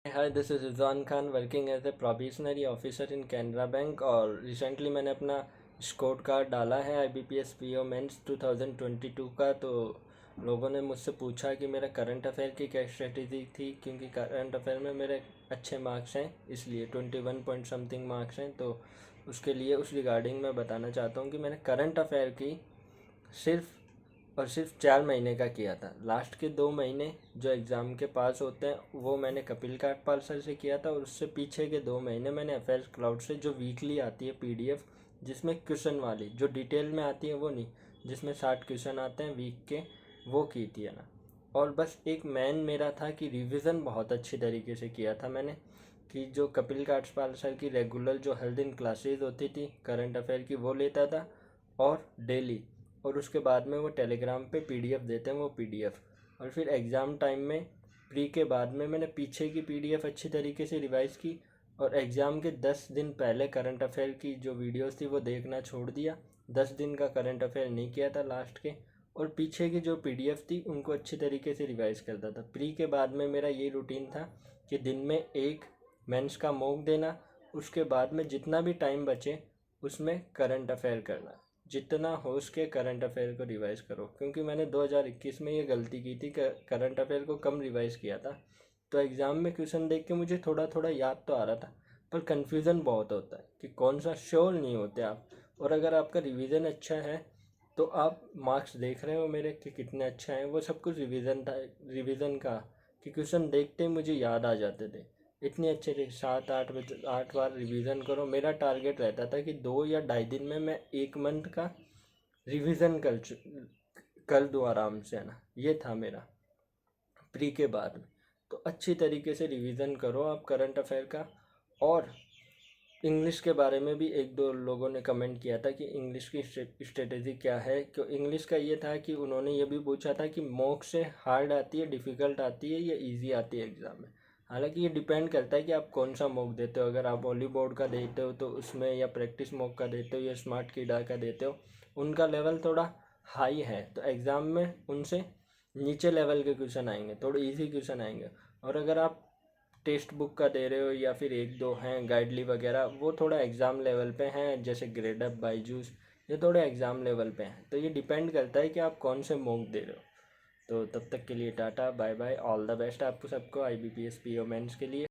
Hi, this is Rizwan Khan working as a probationary officer in Canara bank. और recently मैंने अपना score card डाला है IBPS PO मेंस 2022 का। तो लोगों ने मुझसे पूछा कि मेरा करंट अफेयर की क्या स्ट्रेटेजी थी, क्योंकि करंट अफेयर में मेरे अच्छे मार्क्स हैं, इसलिए 21 पॉइंट समथिंग मार्क्स हैं। तो उसके लिए उस रिगार्डिंग मैं बताना चाहता हूँ कि मैंने करंट अफेयर की सिर्फ और सिर्फ 4 महीने का किया था। लास्ट के 2 महीने जो एग्ज़ाम के पास होते हैं वो मैंने कपिल काटपाल सर से किया था, और उससे पीछे के 2 महीने मैंने अफेयर्स क्लाउड से जो वीकली आती है PDF, जिसमें क्वेश्चन वाली जो डिटेल में आती है वो नहीं, जिसमें 60 क्वेश्चन आते हैं वीक के, वो की थी है ना। और बस एक मैन मेरा था कि रिवीजन बहुत अच्छी तरीके से किया था मैंने, कि जो कपिल काटपाल सर की रेगुलर जो हेल्थ इन क्लासेज होती थी करंट अफेयर की वो लेता था, और डेली, और उसके बाद में वो टेलीग्राम पे PDF देते हैं, वो PDF। और फिर एग्ज़ाम टाइम में प्री के बाद में मैंने पीछे की PDF अच्छी तरीके से रिवाइज़ की, और एग्ज़ाम के 10 दिन पहले करंट अफेयर की जो वीडियोस थी वो देखना छोड़ दिया। 10 दिन का करंट अफेयर नहीं किया था लास्ट के, और पीछे की जो PDF थी उनको अच्छी तरीके से रिवाइज़ करता था। प्री के बाद में मेरा ये रूटीन था कि दिन में एक मेंस का मॉक देना, उसके बाद में जितना भी टाइम बचे उसमें करंट अफेयर करना, जितना हो सके करंट अफेयर को रिवाइज करो। क्योंकि मैंने 2021 में ये गलती की थी, करंट अफेयर को कम रिवाइज किया था। तो एग्ज़ाम में क्वेश्चन देख के मुझे थोड़ा थोड़ा याद तो आ रहा था, पर कन्फ्यूज़न बहुत होता है कि कौन सा श्योर नहीं होते आप। और अगर आपका रिवीजन अच्छा है तो आप मार्क्स देख रहे हो मेरे कि कितने अच्छे हैं, वो सब कुछ रिवीजन था, रिवीजन का, कि क्वेश्चन देखते ही मुझे याद आ जाते थे। इतने अच्छे थे, 7-8 बार रिवीजन करो। मेरा टारगेट रहता था कि 2 या ढाई दिन में मैं 1 मंथ का रिवीजन कर दूँ आराम से, है ना। ये था मेरा प्री के बाद में। तो अच्छी तरीके से रिवीजन करो आप करंट अफेयर का। और इंग्लिश के बारे में भी एक दो लोगों ने कमेंट किया था कि इंग्लिश की स्ट्रेटेजी क्या है। क्यों इंग्लिश का ये था कि उन्होंने ये भी पूछा था कि मॉक से हार्ड आती है, डिफ़िकल्ट आती है, या इजी आती है एग्ज़ाम में। हालांकि ये डिपेंड करता है कि आप कौन सा मॉक देते हो। अगर आप वॉली बोर्ड का देते हो तो उसमें, या प्रैक्टिस मॉक का देते हो, या स्मार्ट किडा का देते हो, उनका लेवल थोड़ा हाई है, तो एग्ज़ाम में उनसे नीचे लेवल के क्वेश्चन आएंगे, थोड़े इजी क्वेश्चन आएंगे। और अगर आप टेक्स्ट बुक का दे रहे हो, या फिर एक दो हैं गाइडली वगैरह, वो थोड़ा एग्ज़ाम लेवल पे हैं, जैसे ग्रेडअप, बाईजूस, ये थोड़े एग्ज़ाम लेवल पे हैं। तो ये डिपेंड करता है कि आप कौन से मॉक दे रहे हो। तो तब तक के लिए tata bye bye, all the best आपको सबको IBPS PO मेंस के लिए।